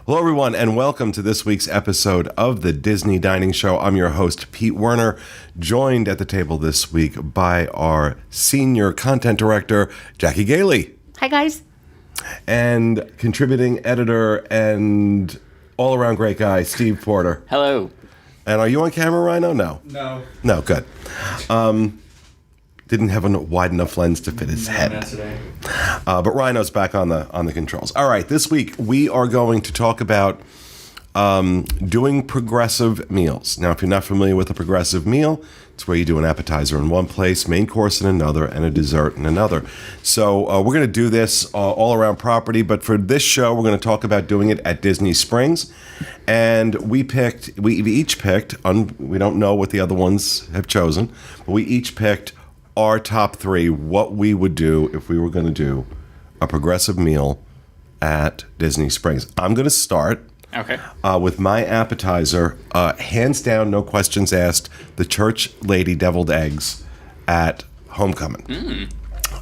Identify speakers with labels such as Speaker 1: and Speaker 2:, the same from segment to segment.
Speaker 1: Hello, everyone, and welcome to this week's episode of the Disney Dining Show. I'm your host, Pete Werner, joined at the table this week by our senior content director, Jackie Gailey.
Speaker 2: Hi, guys.
Speaker 1: And contributing editor and all-around great guy, Steve Porter.
Speaker 3: Hello.
Speaker 1: And are you on camera, Rhino?
Speaker 4: No.
Speaker 1: No, good. Didn't have a wide enough lens to fit his head.
Speaker 4: Not today.
Speaker 1: But Rhino's back on the controls. All right, this week we are going to talk about doing progressive meals. Now, if you're not familiar with a progressive meal, it's where you do an appetizer in one place, main course in another, and a dessert in another. So we're going to do this all around property, but for this show, we're going to talk about doing it at Disney Springs. And we each picked, we don't know what the other ones have chosen, but we each picked our top three, what we would do if we were going to do a progressive meal at Disney Springs. I'm going to start with my appetizer, hands down, no questions asked, the Church Lady deviled eggs at Homecoming.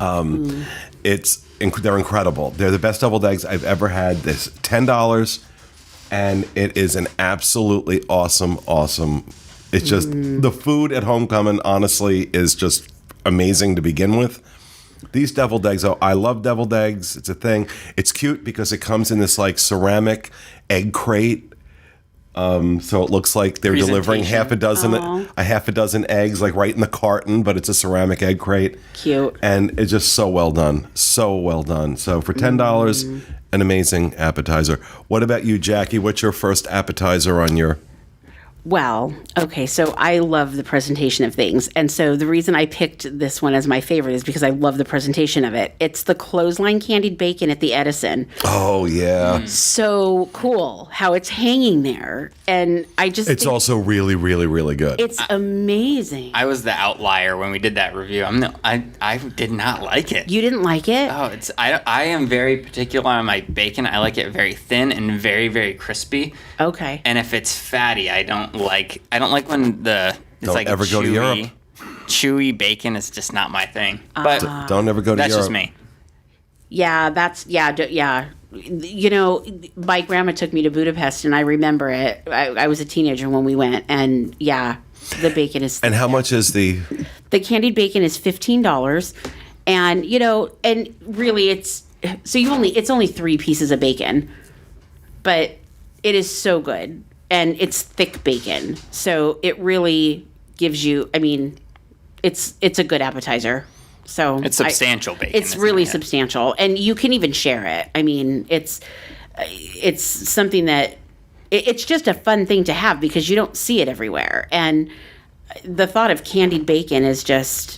Speaker 1: They're incredible. They're the best deviled eggs I've ever had. This $10, and it is an absolutely awesome. It's just the food at Homecoming, honestly, is just amazing to begin with. These deviled eggs, I love deviled eggs. It's a thing. It's cute because it comes in this like ceramic egg crate. So it looks like they're delivering half a dozen eggs like right in the carton, but it's a ceramic egg crate.
Speaker 2: Cute.
Speaker 1: And it's just so well done. So well done. So for $10, an amazing appetizer. What about you, Jackie? What's your first appetizer on your...
Speaker 2: Well, okay, so I love the presentation of things. And so the reason I picked this one as my favorite is because I love the presentation of it. It's the clothesline candied bacon at the Edison.
Speaker 1: Oh, yeah.
Speaker 2: So cool how it's hanging there. And it's
Speaker 1: also really, really, really good.
Speaker 2: It's amazing.
Speaker 3: I was the outlier when we did that review. I did not like it.
Speaker 2: You didn't like it?
Speaker 3: Oh, I am very particular on my bacon. I like it very thin and very, very crispy.
Speaker 2: Okay.
Speaker 3: And if it's fatty, I don't like when it's
Speaker 1: don't
Speaker 3: like
Speaker 1: ever go to Europe.
Speaker 3: Chewy bacon is just not my thing. But
Speaker 1: don't ever go to
Speaker 3: Europe. That's just me.
Speaker 2: Yeah, You know, my grandma took me to Budapest, and I remember it. I was a teenager when we went, and yeah, the bacon is...
Speaker 1: And how much is the...
Speaker 2: The candied bacon is $15, and, and really it's only 3 pieces of bacon, but it is so good. And it's thick bacon, so it really gives you. It's a good appetizer. So
Speaker 3: it's substantial bacon.
Speaker 2: It's really substantial, and you can even share it. It's something that it's just a fun thing to have because you don't see it everywhere. And the thought of candied bacon is just.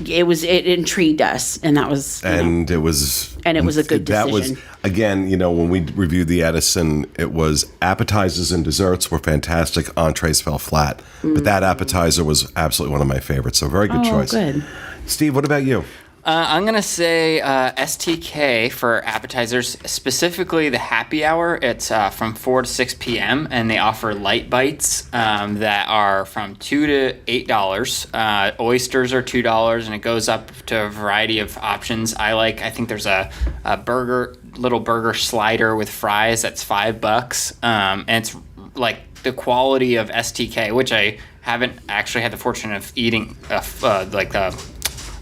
Speaker 2: It intrigued us, and that was
Speaker 1: it was
Speaker 2: a good decision.
Speaker 1: That was again, when we reviewed the Edison, it was appetizers and desserts were fantastic. Entrees fell flat, but that appetizer was absolutely one of my favorites. So very good choice.
Speaker 2: Good.
Speaker 1: Steve, what about you?
Speaker 3: I'm going to say STK for appetizers, specifically the happy hour. It's from 4 to 6 p.m., and they offer light bites that are from $2 to $8. Oysters are $2, and it goes up to a variety of options. I think there's a little burger slider with fries that's $5. And it's like the quality of STK, which I haven't actually had the fortune of eating a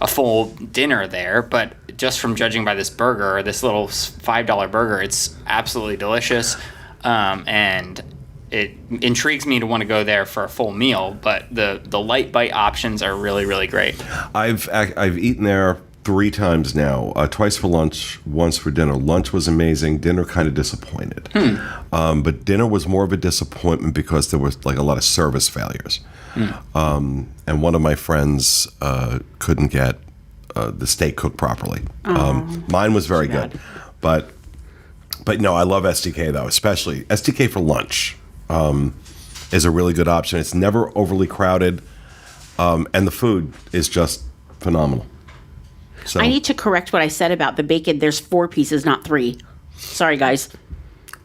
Speaker 3: full dinner there, but just from judging by this burger, this little $5 burger, it's absolutely delicious, and it intrigues me to want to go there for a full meal. But the light bite options are really, really great.
Speaker 1: I've eaten there 3 times now, twice for lunch, once for dinner. Lunch was amazing. Dinner kind of disappointed, but dinner was more of a disappointment because there was like a lot of service failures. And one of my friends couldn't get the steak cooked properly. Mine was very good, but no, I love STK though, especially STK for lunch is a really good option. It's never overly crowded, and the food is just phenomenal. So
Speaker 2: I need to correct what I said about the bacon. There's 4 pieces, not 3. Sorry, guys.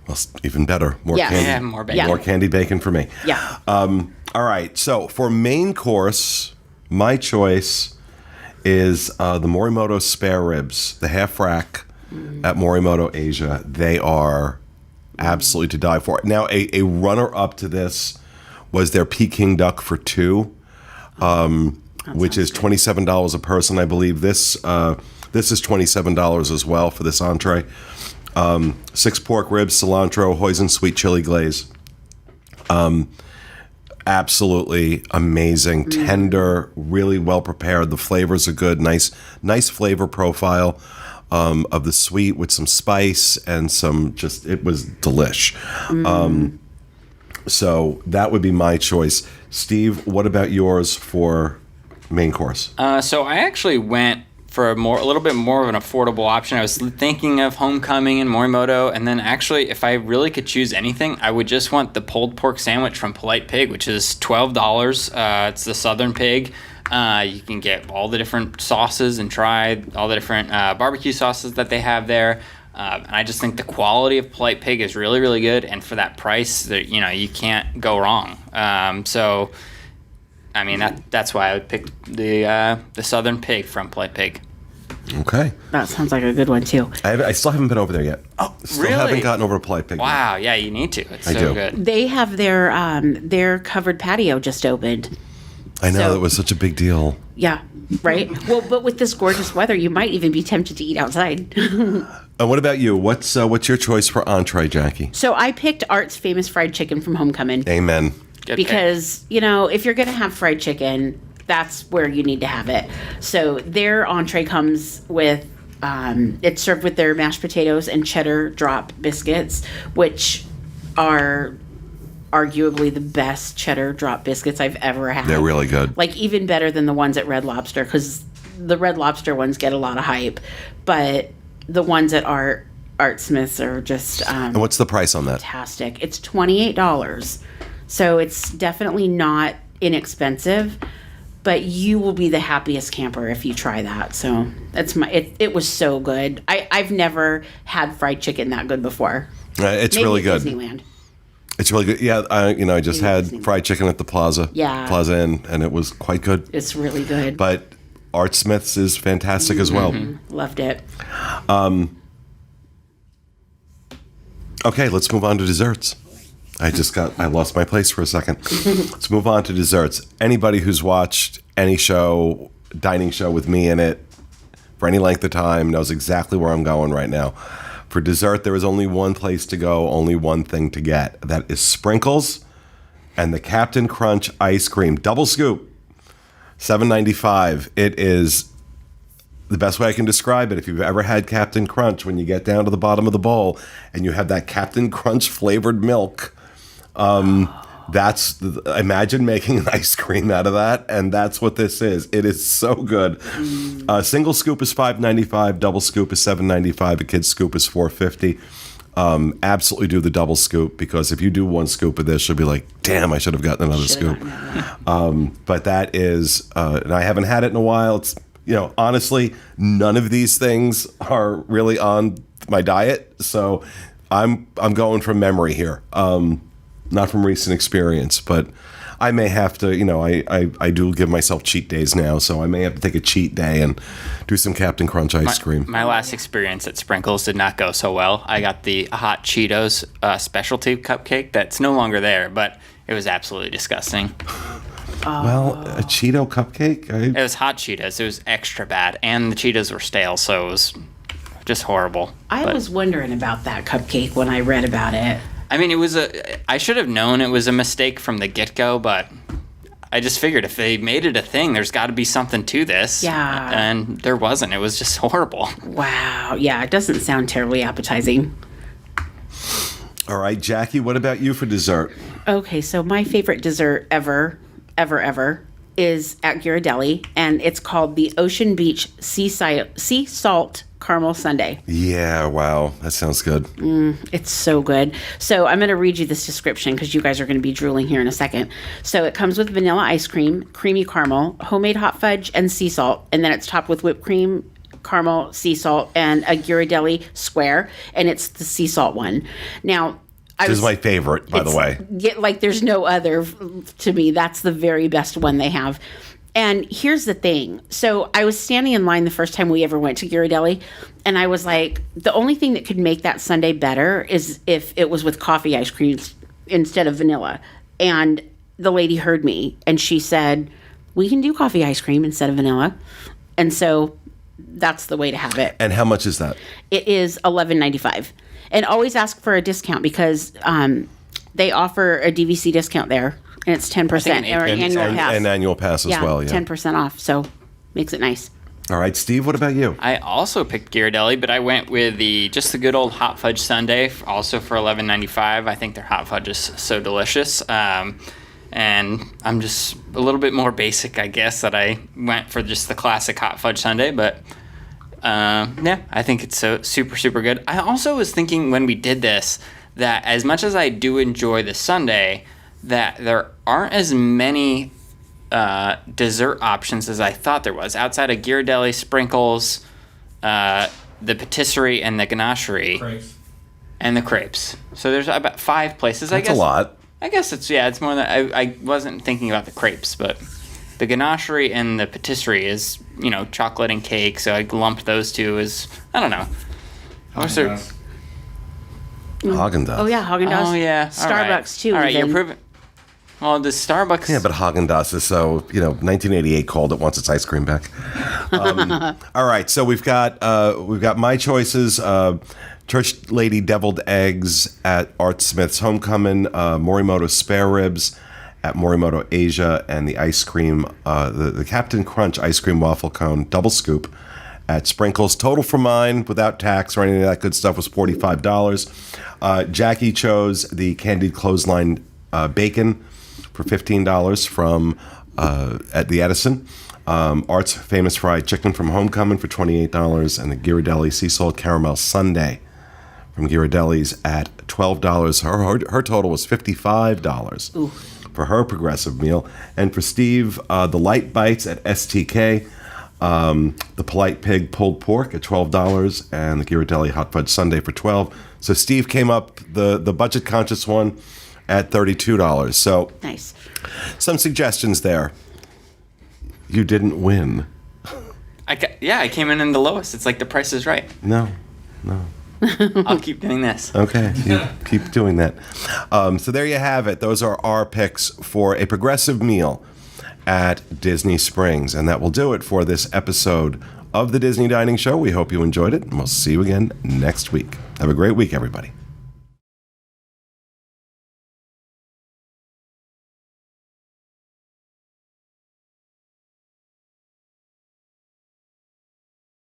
Speaker 1: Well, even better. More candy, more candied bacon for me.
Speaker 2: Yeah.
Speaker 1: All right. So for main course, my choice is the Morimoto spare ribs, the half rack at Morimoto Asia. They are absolutely to die for. Now, a runner-up to this was their Peking duck for two, which is $27 a person, I believe. This is $27 as well for this entree. 6 pork ribs, cilantro, hoisin sweet chili glaze. Absolutely amazing, tender, really well prepared. The flavors are good, nice flavor profile of the sweet with some spice and some it was delish. So that would be my choice. Steve, what about yours for main course?
Speaker 3: So I actually went for a little bit more of an affordable option. I was thinking of Homecoming and Morimoto, and then actually, if I really could choose anything, I would just want the pulled pork sandwich from Polite Pig, which is $12. It's the Southern Pig. You can get all the different sauces and try all the different barbecue sauces that they have there. And I just think the quality of Polite Pig is really, really good, and for that price, that you can't go wrong. So, I mean that's why I would pick the Southern Pig from Polite Pig.
Speaker 1: Okay.
Speaker 2: That sounds like a good one, too.
Speaker 1: I still haven't been over there yet.
Speaker 3: Oh,
Speaker 1: Still
Speaker 3: really?
Speaker 1: haven't gotten over to Polite Pig yet.
Speaker 3: Wow, yeah, you need to. It's
Speaker 1: I
Speaker 3: so
Speaker 1: do.
Speaker 3: good.
Speaker 2: They have their covered patio just opened.
Speaker 1: I know,
Speaker 2: So-
Speaker 1: it was such a big deal.
Speaker 2: Yeah, right? Well, but with this gorgeous weather, you might even be tempted to eat outside.
Speaker 1: What about you? What's your choice for entree, Jackie?
Speaker 2: So I picked Art's famous fried chicken from Homecoming.
Speaker 1: Amen.
Speaker 3: Good pick.
Speaker 2: Because, if you're going to have fried chicken, that's where you need to have it. So their entree comes with, it's served with their mashed potatoes and cheddar drop biscuits, which are arguably the best cheddar drop biscuits I've ever had.
Speaker 1: They're really good.
Speaker 2: Like, even better than the ones at Red Lobster, because the Red Lobster ones get a lot of hype. But the ones at Art Smith's are just
Speaker 1: And what's the price on that?
Speaker 2: fantastic. It's $28. So it's definitely not inexpensive, but you will be the happiest camper if you try that. So that's it was so good. I've never had fried chicken that good before.
Speaker 1: It's
Speaker 2: Maybe
Speaker 1: really
Speaker 2: at
Speaker 1: good.
Speaker 2: Disneyland.
Speaker 1: It's really good. Yeah, I just had
Speaker 2: Disneyland.
Speaker 1: fried chicken at the Plaza.
Speaker 2: Yeah.
Speaker 1: Plaza Inn, and it was quite good.
Speaker 2: It's really good.
Speaker 1: But Art Smith's is fantastic as well.
Speaker 2: Loved it.
Speaker 1: Okay, let's move on to desserts. I lost my place for a second. Let's move on to desserts. Anybody who's watched any show, dining show with me in it for any length of time knows exactly where I'm going right now. For dessert, there is only one place to go, only one thing to get. That is sprinkles and the Captain Crunch ice cream. Double scoop, $7.95. It is the best way I can describe it. If you've ever had Captain Crunch, when you get down to the bottom of the bowl and you have that Captain Crunch flavored milk, imagine making an ice cream out of that, and that's what this is. It is so good. Single scoop is $5.95, double scoop is $7.95, a kid's scoop is $4.50. Absolutely do the double scoop, because if you do one scoop of this, you'll be like, damn, I should have gotten another scoop. But that is, and I haven't had it in a while. It's, honestly, none of these things are really on my diet, so I'm going from memory here. Not from recent experience, but I may have to, I do give myself cheat days now, so I may have to take a cheat day and do some Captain Crunch ice cream.
Speaker 3: My last experience at Sprinkles did not go so well. I got the Hot Cheetos specialty cupcake that's no longer there, but it was absolutely disgusting.
Speaker 1: Well, a Cheeto cupcake?
Speaker 3: It was Hot Cheetos. It was extra bad, and the Cheetos were stale, so it was just horrible.
Speaker 2: I was wondering about that cupcake when I read about it.
Speaker 3: I mean, I should have known it was a mistake from the get-go, but I just figured if they made it a thing, there's got to be something to this.
Speaker 2: Yeah.
Speaker 3: And there wasn't. It was just horrible.
Speaker 2: Wow. Yeah, it doesn't sound terribly appetizing.
Speaker 1: All right, Jackie, what about you for dessert?
Speaker 2: Okay, so my favorite dessert ever is at Ghirardelli, and it's called the Ocean Beach Sea Salt Caramel Sundae.
Speaker 1: Yeah, wow, that sounds good.
Speaker 2: It's so good. So I'm going to read you this description because you guys are going to be drooling here in a second. So it comes with vanilla ice cream, creamy caramel, homemade hot fudge, and sea salt, and then it's topped with whipped cream, caramel, sea salt, and a Ghirardelli square, and it's the sea salt one. Now,
Speaker 1: This is my favorite, by the way.
Speaker 2: Like there's no other to me. That's the very best one they have. And here's the thing. So I was standing in line the first time we ever went to Ghirardelli, and I was like, the only thing that could make that sundae better is if it was with coffee ice cream instead of vanilla. And the lady heard me, and she said, we can do coffee ice cream instead of vanilla. And so that's the way to have it.
Speaker 1: And how much is that?
Speaker 2: It is $11.95. And always ask for a discount because they offer a DVC discount there. And it's 10% or annual pass.
Speaker 1: And annual pass as well, yeah.
Speaker 2: 10% off. So makes it nice.
Speaker 1: All right, Steve, what about you?
Speaker 3: I also picked Ghirardelli, but I went with just the good old hot fudge sundae, also for $11.95. I think their hot fudge is so delicious. And I'm just a little bit more basic, I guess, that I went for just the classic hot fudge sundae. But yeah, I think it's so super, super good. I also was thinking when we did this that as much as I do enjoy the sundae, that there aren't as many dessert options as I thought there was. Outside of Ghirardelli, sprinkles, the patisserie, and the ganachery.
Speaker 4: Crepes.
Speaker 3: And the crepes. So there's about 5 places, I guess.
Speaker 1: That's a lot.
Speaker 3: I guess it's more than... I wasn't thinking about the crepes, but the ganachery and the patisserie is, chocolate and cake, so I lumped those two as... I don't know.
Speaker 4: Haagen-Dazs.
Speaker 1: Haagen-Dazs.
Speaker 2: Oh, yeah, Haagen-Dazs.
Speaker 3: Oh, yeah.
Speaker 2: Starbucks, too.
Speaker 3: All right,
Speaker 2: even.
Speaker 3: you're proving... Well, the Starbucks...
Speaker 1: Yeah, but Haagen-Dazs is so, 1988 called it wants its ice cream back. All right, so we've got my choices. Church Lady Deviled Eggs at Art Smith's Homecoming, Morimoto Spare Ribs at Morimoto Asia, and the ice cream, the Captain Crunch ice cream waffle cone double scoop at Sprinkles. Total for mine, without tax or any of that good stuff, was $45. Jackie chose the Candied Clothesline bacon for $15 from at the Edison. Art's Famous Fried Chicken from Homecoming for $28, and the Ghirardelli Sea Salt Caramel Sundae from Ghirardelli's at $12. Her total was $55
Speaker 2: Ooh.
Speaker 1: for her progressive meal. And for Steve, the Light Bites at STK, the Polite Pig Pulled Pork at $12, and the Ghirardelli Hot Fudge Sundae for $12. So Steve came up the budget conscious one at $32. So
Speaker 2: Nice.
Speaker 3: Some
Speaker 1: suggestions there. You didn't win.
Speaker 3: I came in the lowest. It's like the Price is Right.
Speaker 1: No.
Speaker 3: I'll keep doing this.
Speaker 1: Okay, you keep doing that. So there you have it. Those are our picks for a progressive meal at Disney Springs. And that will do it for this episode of the Disney Dining Show. We hope you enjoyed it, and we'll see you again next week. Have a great week, everybody.